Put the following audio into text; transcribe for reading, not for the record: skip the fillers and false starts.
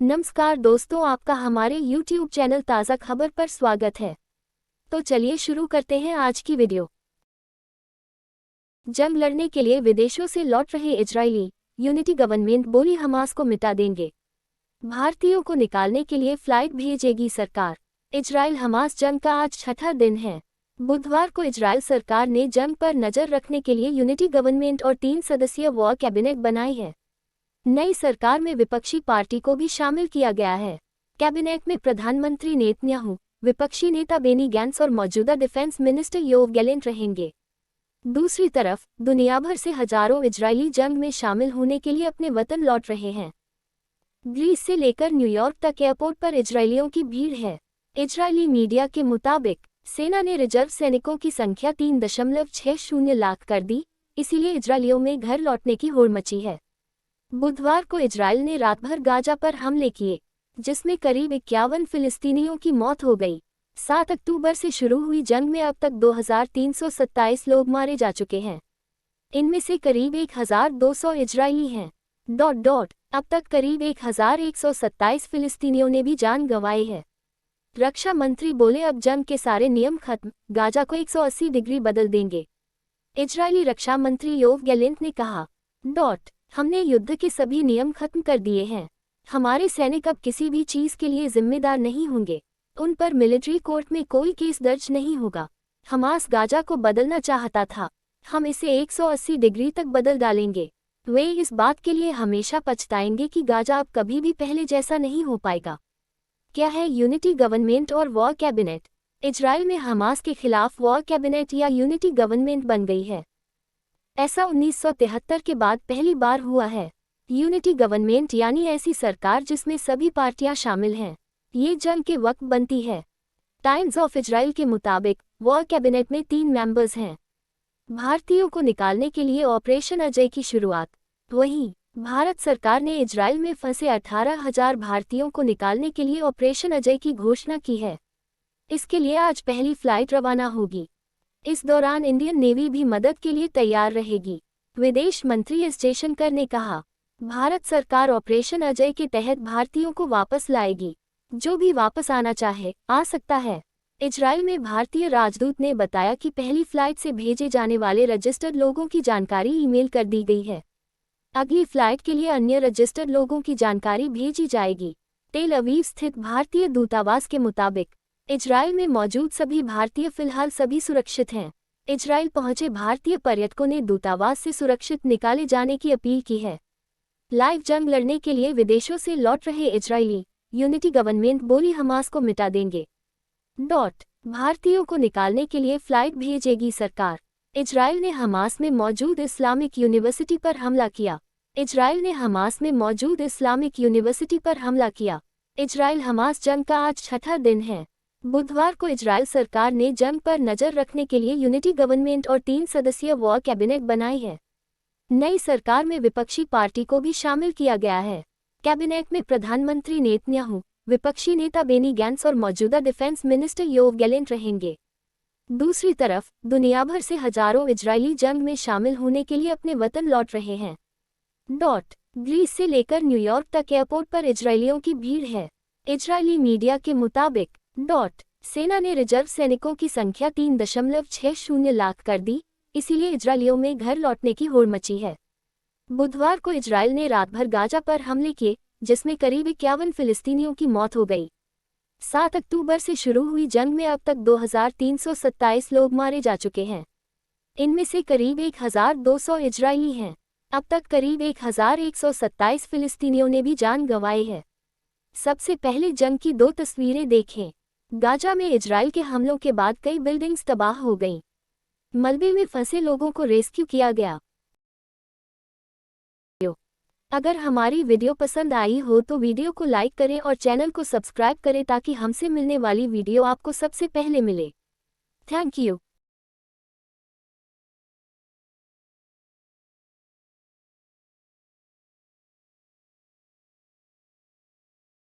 नमस्कार दोस्तों, आपका हमारे YouTube चैनल ताज़ा खबर पर स्वागत है। तो चलिए शुरू करते हैं आज की वीडियो। जंग लड़ने के लिए विदेशों से लौट रहे इजरायली, यूनिटी गवर्नमेंट बोली हमास को मिटा देंगे। भारतीयों को निकालने के लिए फ्लाइट भेजेगी सरकार। इजराइल हमास जंग का आज छठा दिन है। बुधवार को इजराइल सरकार ने जंग पर नजर रखने के लिए यूनिटी गवर्नमेंट और 3 सदस्यीय वॉर कैबिनेट बनाई है। नई सरकार में विपक्षी पार्टी को भी शामिल किया गया है। कैबिनेट में प्रधानमंत्री नेतन्याहू, विपक्षी नेता बेनी गैंट्स और मौजूदा डिफेंस मिनिस्टर योव गैलेंट रहेंगे। दूसरी तरफ दुनिया भर से हजारों इजरायली जंग में शामिल होने के लिए अपने वतन लौट रहे हैं। ग्रीस से लेकर न्यूयॉर्क तक एयरपोर्ट पर इजरायलियों की भीड़ है। इजरायली मीडिया के मुताबिक सेना ने रिजर्व सैनिकों की संख्या 3.60 लाख कर दी, इसीलिए इजरायलियों में घर लौटने की होड़ मची है। बुधवार को इजराइल ने रात भर गाजा पर हमले किए, जिसमें करीब 51 फिलिस्तीनियों की मौत हो गई। 7 अक्टूबर से शुरू हुई जंग में अब तक 2327 लोग मारे जा चुके हैं। इनमें से करीब 1200 इजरायली हैं। अब तक करीब 1127 फिलिस्तीनियों ने भी जान गंवाई है। रक्षा मंत्री बोले, अब जंग के सारे नियम खत्म, गाजा को 180 डिग्री बदल देंगे। इजरायली रक्षा मंत्री योव गैलेंट ने कहा, हमने युद्ध के सभी नियम खत्म कर दिए हैं। हमारे सैनिक अब किसी भी चीज के लिए जिम्मेदार नहीं होंगे। उन पर मिलिट्री कोर्ट में कोई केस दर्ज नहीं होगा। हमास गाजा को बदलना चाहता था, हम इसे 180 डिग्री तक बदल डालेंगे। वे इस बात के लिए हमेशा पछताएंगे कि गाजा अब कभी भी पहले जैसा नहीं हो पाएगा। क्या है यूनिटी गवर्नमेंट और वॉर कैबिनेट? इजराइल में हमास के खिलाफ वॉर कैबिनेट या यूनिटी गवर्नमेंट बन गई है। ऐसा 1973 के बाद पहली बार हुआ है। यूनिटी गवर्नमेंट यानी ऐसी सरकार जिसमें सभी पार्टियां शामिल हैं। ये जंग के वक्त बनती है। टाइम्स ऑफ इजराइल के मुताबिक वॉर कैबिनेट में 3 मेंबर्स हैं। भारतीयों को निकालने के लिए ऑपरेशन अजय की शुरुआत। वहीं भारत सरकार ने इजराइल में फंसे 18,000 भारतीयों को निकालने के लिए ऑपरेशन अजय की घोषणा की है। इसके लिए आज पहली फ्लाइट रवाना होगी। इस दौरान इंडियन नेवी भी मदद के लिए तैयार रहेगी। विदेश मंत्री एस जयशंकर ने कहा, भारत सरकार ऑपरेशन अजय के तहत भारतीयों को वापस लाएगी। जो भी वापस आना चाहे आ सकता है। इजराइल में भारतीय राजदूत ने बताया कि पहली फ्लाइट से भेजे जाने वाले रजिस्टर्ड लोगों की जानकारी ईमेल कर दी गई है। अगली फ्लाइट के लिए अन्य रजिस्टर्ड लोगों की जानकारी भेजी जाएगी। तेल अवीव स्थित भारतीय दूतावास के मुताबिक इजराइल में मौजूद सभी भारतीय फिलहाल सभी सुरक्षित हैं। इजराइल पहुंचे भारतीय पर्यटकों ने दूतावास से सुरक्षित निकाले जाने की अपील की है। लाइव जंग लड़ने के लिए विदेशों से लौट रहे इजरायली, यूनिटी गवर्नमेंट बोली हमास को मिटा देंगे। भारतीयों को निकालने के लिए फ्लाइट भेजेगी सरकार। इजराइल ने हमास में मौजूद इस्लामिक यूनिवर्सिटी पर हमला किया। इजराइल हमास जंग का आज छठा दिन है। बुधवार को इजराइल सरकार ने जंग पर नजर रखने के लिए यूनिटी गवर्नमेंट और 3 सदस्यीय वॉर कैबिनेट बनाई है। नई सरकार में विपक्षी पार्टी को भी शामिल किया गया है। कैबिनेट में प्रधानमंत्री नेतन्याहू, विपक्षी नेता बेनी गैंट्स और मौजूदा डिफेंस मिनिस्टर योव गैलेंट रहेंगे। दूसरी तरफ दुनिया भर से हजारों इजरायली जंग में शामिल होने के लिए अपने वतन लौट रहे हैं। ग्रीस से लेकर न्यूयॉर्क तक एयरपोर्ट पर इजरायलियों की भीड़ है। इजरायली मीडिया के मुताबिक सेना ने रिजर्व सैनिकों की संख्या 3.60 लाख कर दी, इसीलिए इजरायलियों में घर लौटने की होड़ मची है। बुधवार को इजराइल ने रात भर गाजा पर हमले किए, जिसमें करीब 51 फिलिस्तीनियों की मौत हो गई। 7 अक्टूबर से शुरू हुई जंग में अब तक 2327 लोग मारे जा चुके हैं। इनमें से करीब 1200 इजरायली हैं। अब तक करीब 1127 फिलिस्तीनियों ने भी जान गंवाई है। सबसे पहले जंग की 2 तस्वीरें देखें। गाजा में इजराइल के हमलों के बाद कई बिल्डिंग्स तबाह हो गईं। मलबे में फंसे लोगों को रेस्क्यू किया गया। अगर हमारी वीडियो पसंद आई हो तो वीडियो को लाइक करें और चैनल को सब्सक्राइब करें ताकि हमसे मिलने वाली वीडियो आपको सबसे पहले मिले। Thank you.